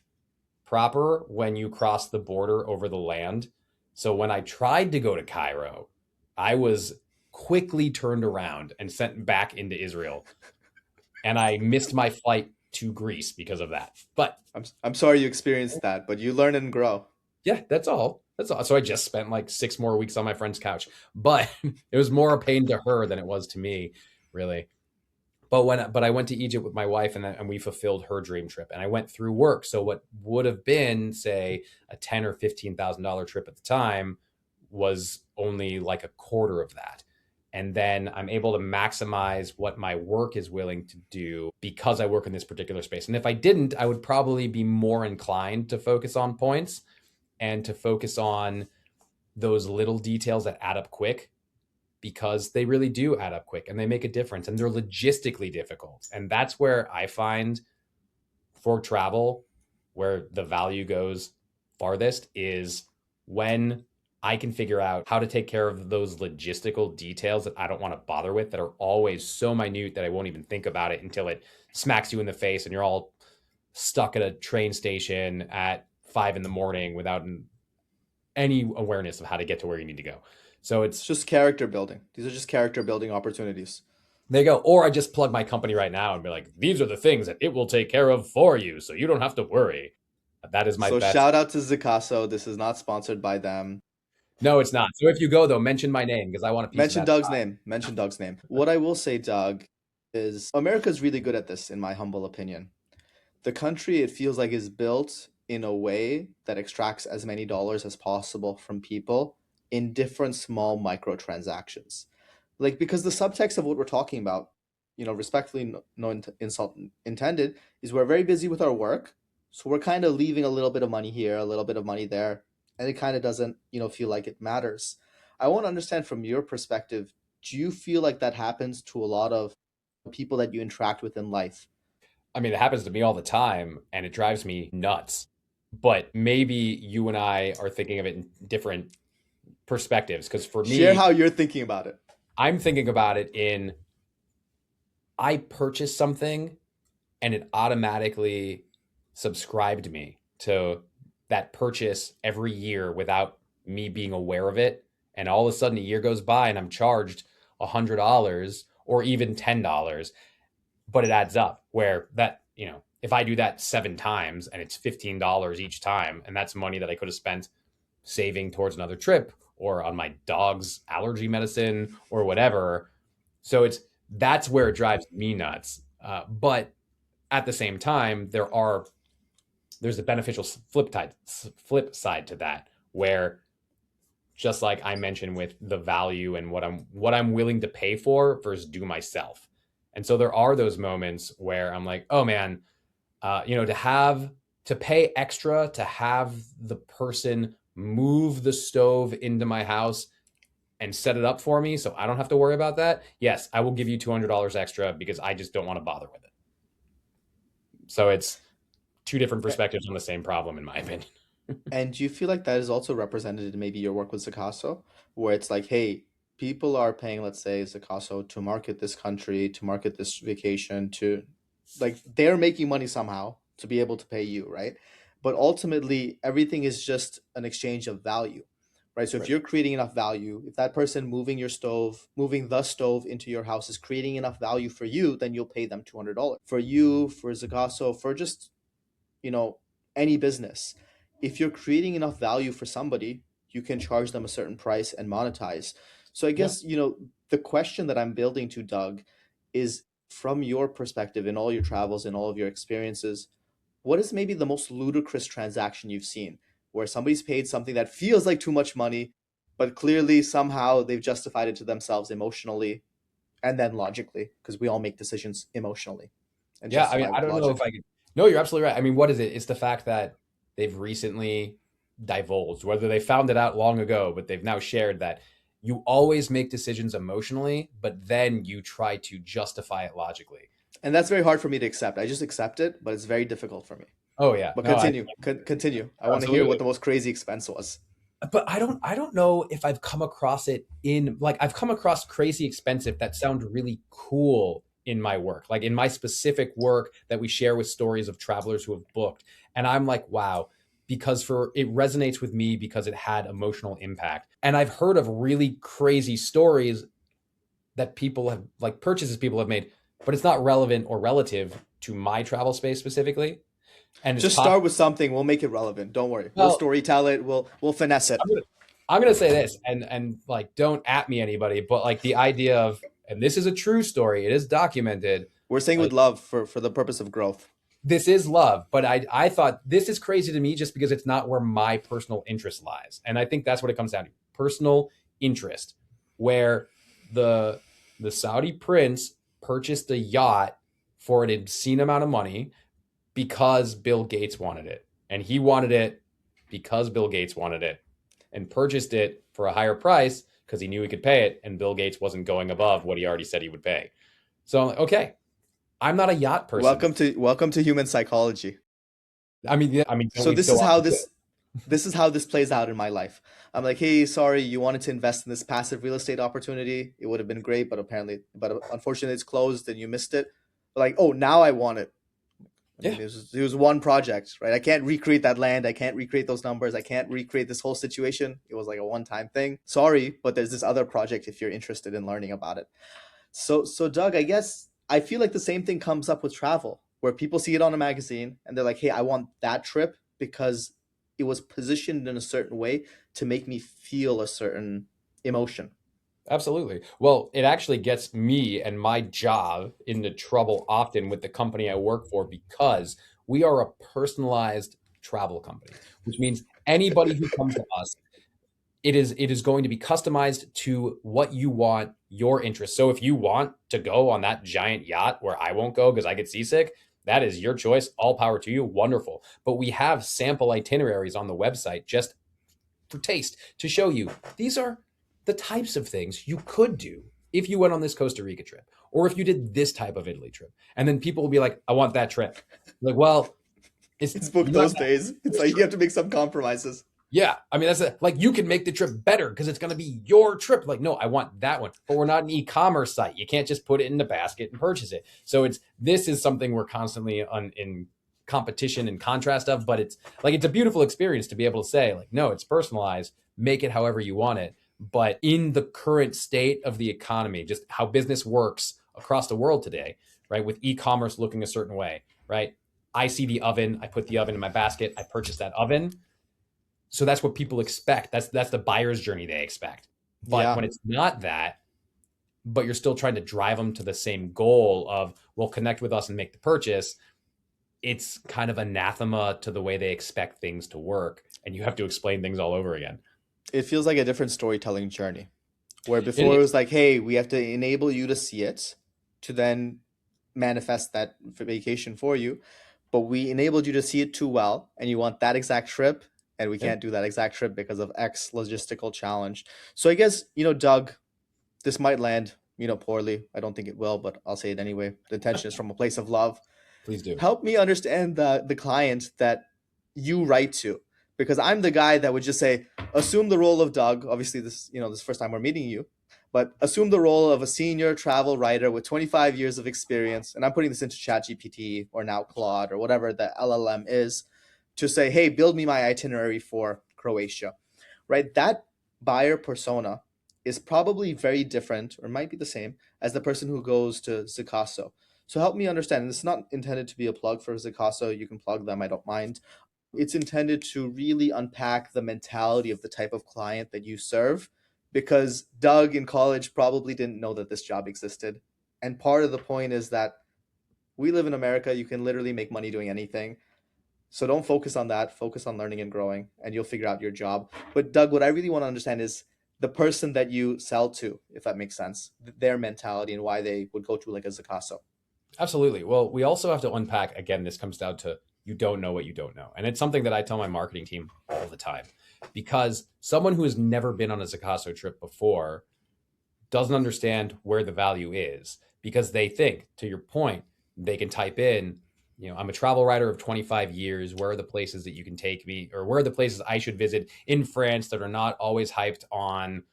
proper when you cross the border over the land. So when I tried to go to Cairo, I was quickly turned around and sent back into Israel, and I missed my flight to Greece because of that. But I'm sorry you experienced that, but you learn and grow. yeah, that's all. That's all. So I just spent like 6 more weeks on my friend's couch, but it was more a pain to her than it was to me, really. But I went to Egypt with my wife, and we fulfilled her dream trip, and I went through work. So what would have been, say, a $10,000 or $15,000 trip at the time was only like a quarter of that. And then I'm able to maximize what my work is willing to do because I work in this particular space. And if I didn't, I would probably be more inclined to focus on points and to focus on those little details that add up quick, because they really do add up quick and they make a difference and they're logistically difficult. And that's where I find for travel, where the value goes farthest, is when I can figure out how to take care of those logistical details that I don't want to bother with, that are always so minute that I won't even think about it until it smacks you in the face and you're all stuck at a train station at 5 in the morning without any awareness of how to get to where you need to go. So It's it's, just character building. These are just character building opportunities. there you go. Or I just plug my company right now and be like, these are the things that it will take care of for you, so you don't have to worry. That is my So best. shout out to Zicasso. This is not sponsored by them. No, it's not. So if you go though, mention my name because I want a piece of Mention that Doug's pie. name. Mention Doug's name. What I will say, Doug, is America's really good at this, in my humble opinion. The country, it feels like, is built in a way that extracts as many dollars as possible from people in different small microtransactions. Like, because the subtext of what we're talking about, respectfully, no insult intended, is we're very busy with our work. So we're kind of leaving a little bit of money here, a little bit of money there, and it kind of doesn't, feel like it matters. I want to understand from your perspective, do you feel like that happens to a lot of people that you interact with in life? I mean, it happens to me all the time and it drives me nuts. But maybe you and I are thinking of it in different perspectives. Because for Share me, how you're thinking about it. I'm thinking about it in, I purchased something and it automatically subscribed me to that purchase every year without me being aware of it. And all of a sudden, a year goes by and I'm charged $100 or even $10, but it adds up. Where that, if I do that 7 times and it's $15 each time, and that's money that I could have spent saving towards another trip or on my dog's allergy medicine or whatever. So that's where it drives me nuts. But at the same time, there's a beneficial flip side to that, where just like I mentioned with the value and what I'm willing to pay for versus do myself. And so there are those moments where I'm like, oh man, to pay extra to have the person move the stove into my house and set it up for me so I don't have to worry about that. Yes, I will give you $200 extra because I just don't want to bother with it. So it's two different perspectives on the same problem, in my opinion. And do you feel like that is also represented in maybe your work with Zicasso, where it's like, hey, people are paying, let's say, Zicasso to market this country, to market this vacation, to like they're making money somehow to be able to pay you, right? But ultimately, everything is just an exchange of value, right? So if Right. you're creating enough value, if that person moving the stove into your house is creating enough value for you, then you'll pay them $200. For you, for Zicasso, for just you know, any business. If you're creating enough value for somebody, you can charge them a certain price and monetize. So I Yeah. guess, the question that I'm building to Doug is from your perspective in all your travels and all of your experiences, what is maybe the most ludicrous transaction you've seen where somebody's paid something that feels like too much money, but clearly somehow they've justified it to themselves emotionally and then logically, because we all make decisions emotionally and Yeah. I mean, justify I with don't know if logic. I could. No, you're absolutely right. I mean, what is it? It's the fact that they've recently divulged, whether they found it out long ago, but they've now shared that, you always make decisions emotionally, but then you try to justify it logically. And that's very hard for me to accept. I just accept it, but it's very difficult for me. Oh yeah, But no, I continue, continue. I want to hear what absolutely. the most crazy expense was. But I don't know if I've come across it in like I've come across crazy expensive that sound really cool in my work, like in my specific work that we share with stories of travelers who have booked. And I'm like, wow, because for it resonates with me because it had emotional impact. And I've heard of really crazy stories that people have like purchases people have made, but it's not relevant or relative to my travel space specifically. And it's Just possible. start with something. We'll make it relevant. Don't worry. We'll Well, story tell it. We'll finesse it. I'm gonna, I'm gonna say this, and like, don't at me anybody, but like the idea of, and this is a true story, it is documented. We're saying with Like love for the purpose of growth. this is love, but I thought this is crazy to me just because it's not where my personal interest lies, and I think that's what it comes down to: personal interest, where the the Saudi prince purchased a yacht for an obscene amount of money because Bill Gates wanted it, and he wanted it because Bill Gates wanted it and purchased it for a higher price because he knew he could pay it, and Bill Gates wasn't going above what he already said he would pay. So I'm like, okay, I'm not a yacht person. Welcome to human psychology. I mean, yeah, I mean, don't So we so often do it? this is how this plays out in my life. I'm like, hey, sorry, you wanted to invest in this passive real estate opportunity. It would have been great, but unfortunately, it's closed and you missed it. Like, oh, now I want it. I Yeah, mean, it was one project, right? I can't recreate that land. I can't recreate those numbers. I can't recreate this whole situation. It was like a one-time thing. Sorry, but there's this other project if you're interested in learning about it. So Doug, I guess I feel like the same thing comes up with travel, where people see it on a magazine and they're like, "Hey, I want that trip because it was positioned in a certain way to make me feel a certain emotion." absolutely. Well, it actually gets me and my job into trouble often with the company I work for because we are a personalized travel company, which means anybody who comes to us, it is going to be customized to what you want, your interest. So if you want to go on that giant yacht where I won't go because I get seasick, that is your choice. All power to you. Wonderful. But we have sample itineraries on the website just for taste to show you these are the types of things you could do if you went on this Costa Rica trip or if you did this type of Italy trip. And then people will be like, I want that trip. Like, well, it's It's booked you're not those gonna days. have It's this like you trip. have to make some compromises. Yeah, I mean like you can make the trip better because it's going to be your trip. Like, no, I want that one, but we're not an e-commerce site. You can't just put it in the basket and purchase it. So this is something we're constantly in competition and contrast of, but it's like it's a beautiful experience to be able to say like, no, it's personalized. Make it however you want it. But in the current state of the economy, just how business works across the world today, right? With e-commerce looking a certain way, right? I see the oven, I put the oven in my basket, I purchase that oven, so that's what people expect. That's the buyer's journey they expect. But Yeah. when it's not that, but you're still trying to drive them to the same goal of, well, connect with us and make the purchase, it's kind of anathema to the way they expect things to work. And you have to explain things all over again. It feels like a different storytelling journey. Where It before it is. was like, hey, we have to enable you to see it to then manifest that vacation for you. But we enabled you to see it too well, and you want that exact trip, and we Yeah. can't do that exact trip because of X logistical challenge. So I guess, Doug, this might land, poorly. I don't think it will, but I'll say it anyway. The intention is from a place of love. Please do. Help me understand the client that you write to, because I'm the guy that would just say, assume the role of Doug. Obviously, this first time we're meeting you, but assume the role of a senior travel writer with 25 years of experience, and I'm putting this into ChatGPT or now Claude or whatever the LLM is, to say, hey, build me my itinerary for Croatia, right? That buyer persona is probably very different or might be the same as the person who goes to Zicasso. So help me understand. And it's not intended to be a plug for Zicasso. You can plug them. I don't mind. It's intended to really unpack the mentality of the type of client that you serve, because Doug in college probably didn't know that this job existed. And part of the point is that we live in America. You can literally make money doing anything. So don't focus on that. Focus on learning and growing, and you'll figure out your job. But Doug, what I really want to understand is the person that you sell to, if that makes sense, their mentality and why they would go to like a Zicasso. Absolutely. Well, we also have to unpack again, this comes down to you don't know what you don't know. And it's something that I tell my marketing team all the time, because someone who has never been on a Zicasso trip before doesn't understand where the value is, because they think, to your point, they can type in, I'm a travel writer of 25 years. Where are the places that you can take me, or where are the places I should visit in France that are not always hyped on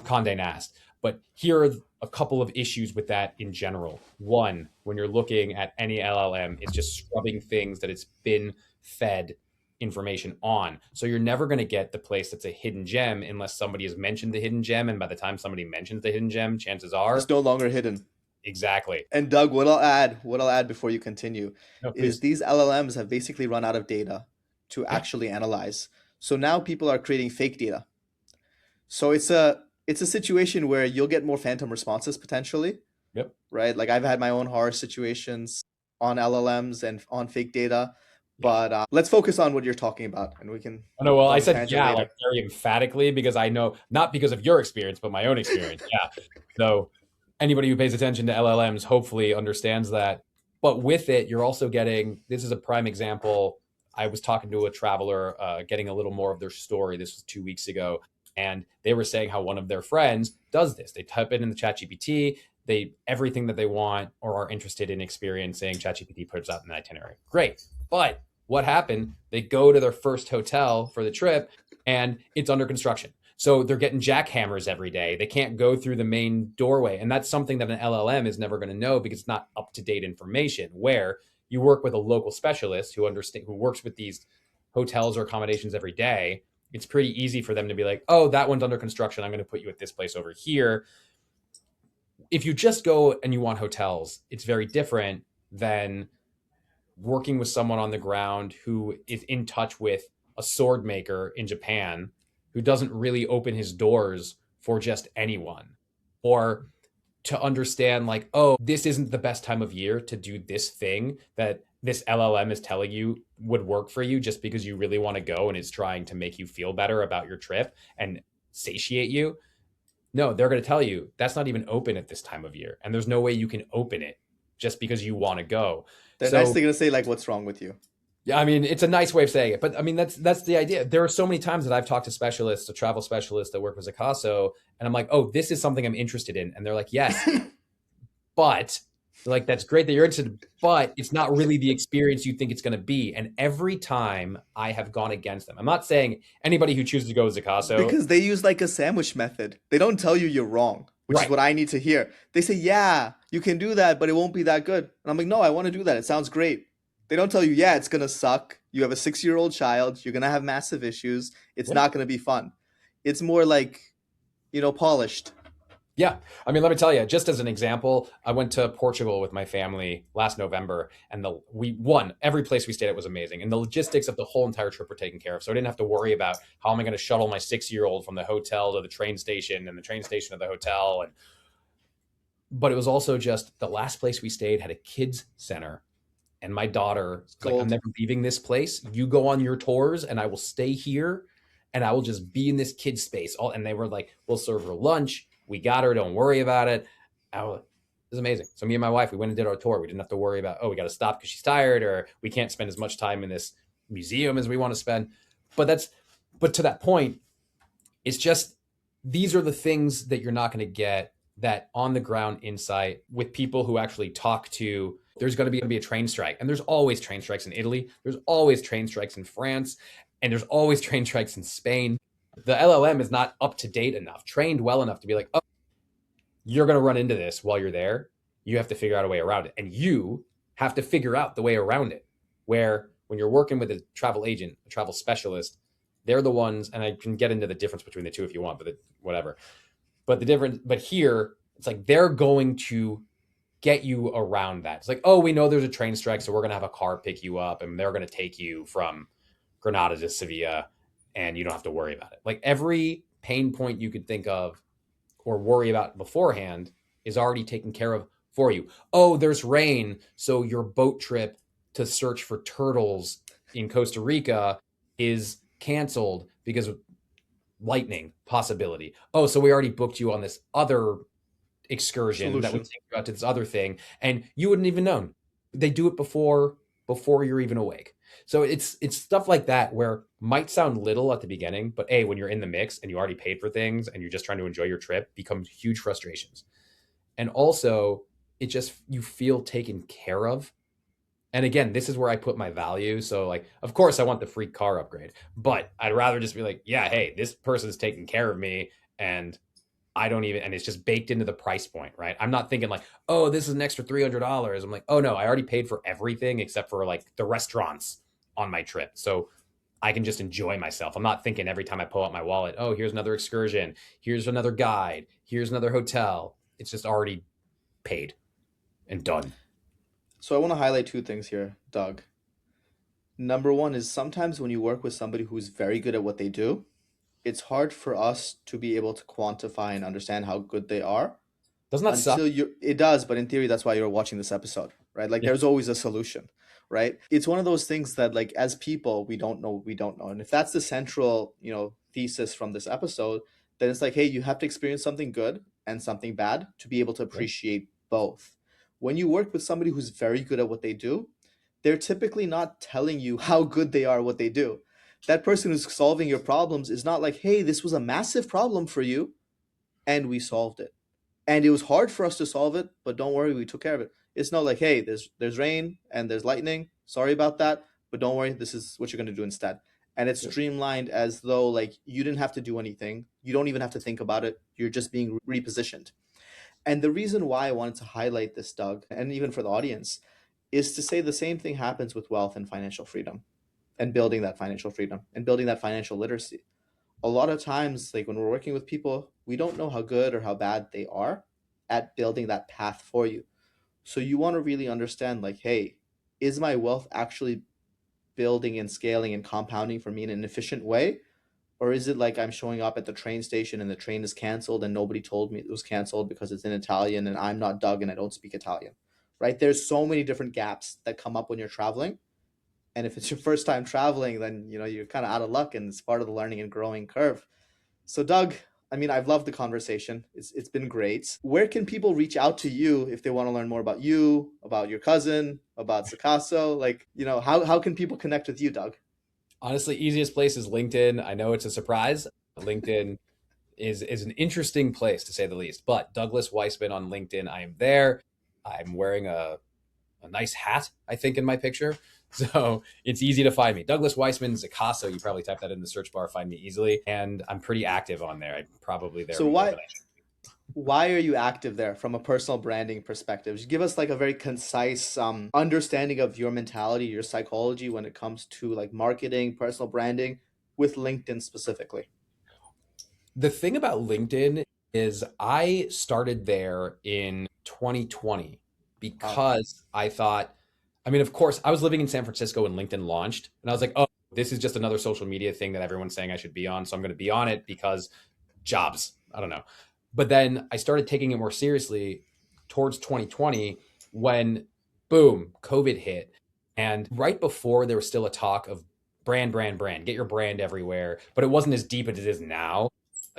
Condé Nast? But here are a couple of issues with that in general. One, when you're looking at any LLM, it's just scrubbing things that it's been fed information on. So you're never going to get the place that's a hidden gem unless somebody has mentioned the hidden gem. And by the time somebody mentions the hidden gem, chances It's are no longer hidden. exactly. And Doug, what I'll add before you continue No, is please. these LLMs have basically run out of data to Yeah. actually analyze. So now people are creating fake data. So it's a situation where you'll get more phantom responses potentially, Yep. right? Like I've had my own horror situations on LLMs and on fake data, Yeah. but let's focus on what you're talking about, and we can Oh, no, well, go I on a said tangent yeah, like later. very emphatically, because I know, not because of your experience, but my own experience. Yeah. So anybody who pays attention to LLMs hopefully understands that. But with it, you're also getting, this is a prime example. I was talking to a traveler, getting a little more of their story. This was 2 weeks ago. And they were saying how one of their friends does this. They type it in the ChatGPT, they everything that they want or are interested in experiencing, ChatGPT puts out an itinerary. Great. But what happened? They go to their first hotel for the trip and it's under construction. So they're getting jackhammers every day. They can't go through the main doorway. And that's something that an LLM is never going to know because it's not up to date information. Where you work with a local specialist who works with these hotels or accommodations every day, it's pretty easy for them to be like, oh, that one's under construction. I'm going to put you at this place over here. If you just go and you want hotels, it's very different than working with someone on the ground who is in touch with a sword maker in Japan who doesn't really open his doors for just anyone, or to understand like, oh, this isn't the best time of year to do this thing that this LLM is telling you would work for you just because you really want to go and is trying to make you feel better about your trip and satiate you. No, they're going to tell you that's not even open at this time of year. And there's no way you can open it just because you want to go. They're So, nicely gonna say like, "What's wrong with you?" yeah, I mean, it's a nice way of saying it, but I mean, that's the idea. There are so many times that I've talked to specialists, to travel specialists that work with Zicasso, and I'm like, oh, this is something I'm interested in. And they're like, yes, but like, that's great that you're interested, but it's not really the experience you think it's going to be. And every time I have gone against them, I'm not saying anybody who chooses to go with Zicasso, Because they use like a sandwich method. They don't tell you you're wrong, which is right? what I need to hear. They say, "Yeah, you can do that, but it won't be that good." And I'm like, "No, I want to do that. It sounds great." They don't tell you, "Yeah, it's gonna suck. You have a 6-year-old child. You're gonna have massive issues. It's Yeah. not gonna be fun." It's more like, polished. Yeah. I mean, let me tell you, just as an example, I went to Portugal with my family last November, and every place we stayed at was amazing. And the logistics of the whole entire trip were taken care of. So I didn't have to worry about how am I going to shuttle my 6-year-old from the hotel to the train station and the train station to the hotel. But it was also just the last place we stayed had a kids center. And my daughter was like, I'm Gold. never leaving this place. You go on your tours and I will stay here and I will just be in this kid space. And they were like, we'll serve her lunch. We got her. Don't worry about it. It was amazing. So me and my wife, we went and did our tour. We didn't have to worry about, oh, we got to stop because she's tired, or we can't spend as much time in this museum as we want to spend. But to that point, it's just, these are the things that you're not going to get that on the ground insight with people who actually talk to. There's going to be a train strike, and there's always train strikes in Italy. There's always train strikes in France, and there's always train strikes in Spain. The LLM is not up to date enough, trained well enough to be like, oh, you're going to run into this while you're there. You have to figure out a way around it, and you have to figure out the way around it. Where when you're working with a travel agent, a travel specialist, they're the ones, and I can get into the difference between the two if you want, but whatever. But here, it's like they're going to get you around that. It's like, oh, we know there's a train strike, so we're going to have a car pick you up, and they're going to take you from Granada to Sevilla, and you don't have to worry about it. Like every pain point you could think of or worry about beforehand is already taken care of for you. Oh, there's rain, so your boat trip to search for turtles in Costa Rica is canceled because of lightning possibility. Oh, so we already booked you on this other excursion that would Solution. take you out to this other thing, and you wouldn't even known. They do it before you're even awake. So it's stuff like that where might sound little at the beginning, but A, when you're in the mix and you already paid for things and you're just trying to enjoy your trip, becomes huge frustrations. And also, it just, you feel taken care of. And again, this is where I put my value. So, like, of course, I want the free car upgrade, but I'd rather just be like, yeah, hey, this person's taking care of me, and I don't even, and it's just baked into the price point, right? I'm not thinking like, oh, this is an extra $300. I'm like, oh no, I already paid for everything except for like the restaurants on my trip. So I can just enjoy myself. I'm not thinking every time I pull out my wallet, oh, here's another excursion, here's another guide, here's another hotel. It's just already paid and done. So I want to highlight two things here, Doug. Number one is sometimes when you work with somebody who's very good at what they do, it's hard for us to be able to quantify and understand how good they are Doesn't that suck? until you it does, but in theory that's why you're watching this episode, right? Like Yeah. there's always a solution, right? It's one of those things that like as people we don't know. And if that's the central, thesis from this episode, then it's like, hey, you have to experience something good and something bad to be able to Yep. appreciate both. When you work with somebody who's very good at what they do, they're typically not telling you how good they are at what they do. That person who's solving your problems is not like, hey, this was a massive problem for you and we solved it, and it was hard for us to solve it, but don't worry, we took care of it. It's not like, hey, there's rain and there's lightning, sorry about that, but don't worry, this is what you're going to do instead. And it's Yep. streamlined as though like you didn't have to do anything, you don't even have to think about it, you're just being repositioned. And the reason why I wanted to highlight this, Doug, and even for the audience, is to say the same thing happens with wealth and financial freedom, and building that financial freedom and building that financial literacy. A lot of times, like when we're working with people, we don't know how good or how bad they are at building that path for you. So you want to really understand, like, hey, is my wealth actually building and scaling and compounding for me in an efficient way? Or is it like I'm showing up at the train station and the train is canceled and nobody told me it was canceled because it's in Italian and I'm not Doug and I don't speak Italian, right? There's so many different gaps that come up when you're traveling. And if it's your first time traveling, then you're kind of out of luck and it's part of the learning and growing curve. So Doug, I mean, I've loved the conversation. It's been great. Where can people reach out to you if they want to learn more about you, about your cousin, about Zicasso? Like, how can people connect with you, Doug? Honestly, easiest place is LinkedIn. I know it's a surprise. LinkedIn is an interesting place to say the least. But Douglas Weissman on LinkedIn, I am there. I'm wearing a nice hat, I think, in my picture. So it's easy to find me. Douglas Weissman, Zicasso, you probably type that in the search bar, find me easily. And I'm pretty active on there. I'm probably there So more why than I should. why are you active there from a personal branding perspective? Just give us like a very concise understanding of your mentality, your psychology when it comes to like marketing, personal branding with LinkedIn specifically. The thing about LinkedIn is I started there in 2020 Wow. because I thought, I mean, of course, I was living in San Francisco when LinkedIn launched, and I was like, oh, this is just another social media thing that everyone's saying I should be on. So I'm going to be on it because jobs. I don't know. But then I started taking it more seriously towards 2020 when, boom, COVID hit. And right before, there was still a talk of brand, brand, brand, get your brand everywhere. But it wasn't as deep as it is now,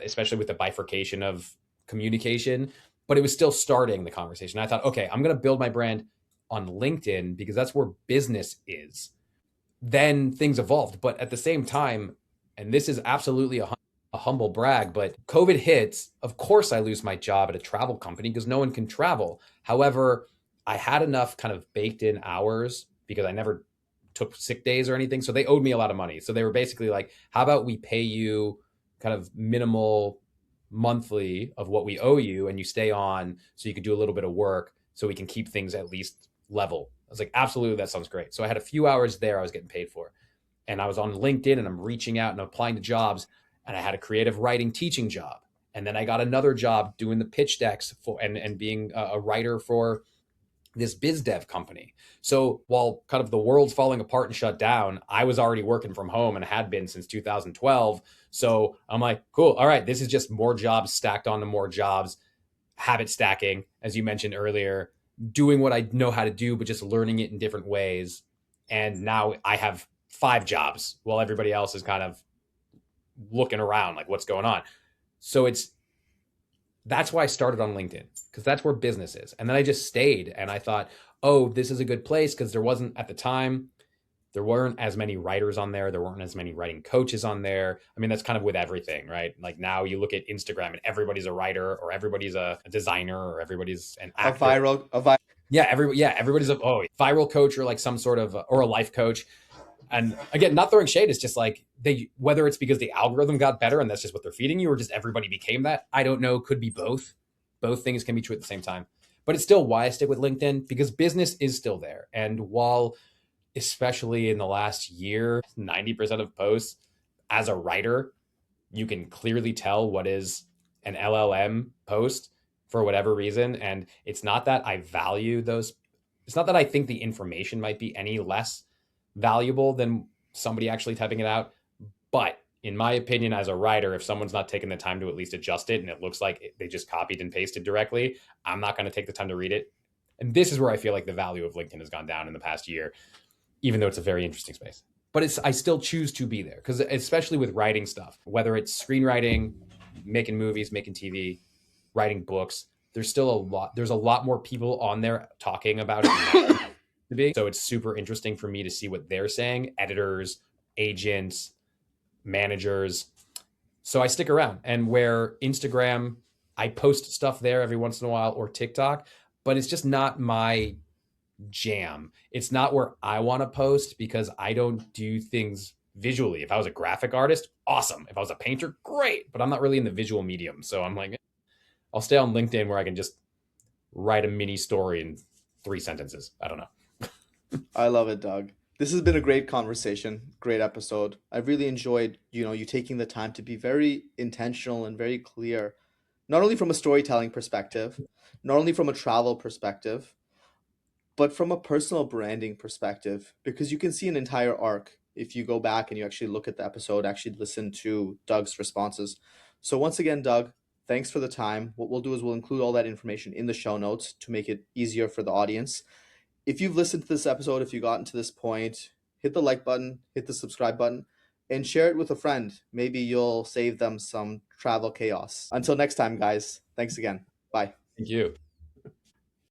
especially with the bifurcation of communication. But it was still starting the conversation. I thought, okay, I'm going to build my brand on LinkedIn because that's where business is. Then things evolved. But at the same time, and this is absolutely a humble brag, but COVID hits. Of course, I lose my job at a travel company because no one can travel. However, I had enough kind of baked in hours because I never took sick days or anything. So they owed me a lot of money. So they were basically like, how about we pay you kind of minimal monthly of what we owe you and you stay on so you could do a little bit of work so we can keep things at least level. I was like, absolutely, that sounds great. So I had a few hours there I was getting paid for. And I was on LinkedIn and I'm reaching out and applying to jobs. And I had a creative writing teaching job. And then I got another job doing the pitch decks for and being a writer for this biz dev company. So while kind of the world's falling apart and shut down, I was already working from home and had been since 2012. So I'm like, cool. All right. This is just more jobs stacked onto more jobs, habit stacking, as you mentioned earlier, doing what I know how to do, but just learning it in different ways. And now I have 5 jobs while everybody else is kind of looking around like what's going on. So that's why I started on LinkedIn because that's where business is. And then I just stayed and I thought, oh, this is a good place, because there wasn't at the time, there weren't as many writers on there. There weren't as many writing coaches on there. I mean, that's kind of with everything, right? Like now you look at Instagram and everybody's a writer, or everybody's a designer, or everybody's an A actor. viral, a viral. Everybody's a viral coach, or like some sort of or a life coach. And again, not throwing shade, it's just like they, whether it's because the algorithm got better and that's just what they're feeding you, or just everybody became that. I don't know. Could be both. Both things can be true at the same time. But it's still why I stick with LinkedIn, because business is still there. And while, especially in the last year, 90% of posts as a writer, you can clearly tell what is an LLM post for whatever reason. And it's not that I value those, it's not that I think the information might be any less valuable than somebody actually typing it out. But in my opinion, as a writer, if someone's not taking the time to at least adjust it and it looks like they just copied and pasted directly, I'm not going to take the time to read it. And this is where I feel like the value of LinkedIn has gone down in the past year, even though it's a very interesting space. But I still choose to be there, because especially with writing stuff, whether it's screenwriting, making movies, making TV, writing books, there's a lot more people on there talking about it to be. So it's super interesting for me to see what they're saying, editors, agents, managers. So I stick around. And where Instagram, I post stuff there every once in a while, or TikTok, but it's just not my jam. It's not where I want to post, because I don't do things visually. If I was a graphic artist, awesome. If I was a painter, great. But I'm not really in the visual medium. So I'm like, I'll stay on LinkedIn where I can just write a mini story in 3 sentences. I don't know. I love it, Doug. This has been a great conversation, great episode. I really enjoyed, you taking the time to be very intentional and very clear, not only from a storytelling perspective, not only from a travel perspective, but from a personal branding perspective, because you can see an entire arc if you go back and you actually look at the episode, actually listen to Doug's responses. So once again, Doug, thanks for the time. What we'll do is we'll include all that information in the show notes to make it easier for the audience. If you've listened to this episode, if you've gotten to this point, hit the like button, hit the subscribe button, and share it with a friend. Maybe you'll save them some travel chaos. Until next time, guys, thanks again. Bye. Thank you.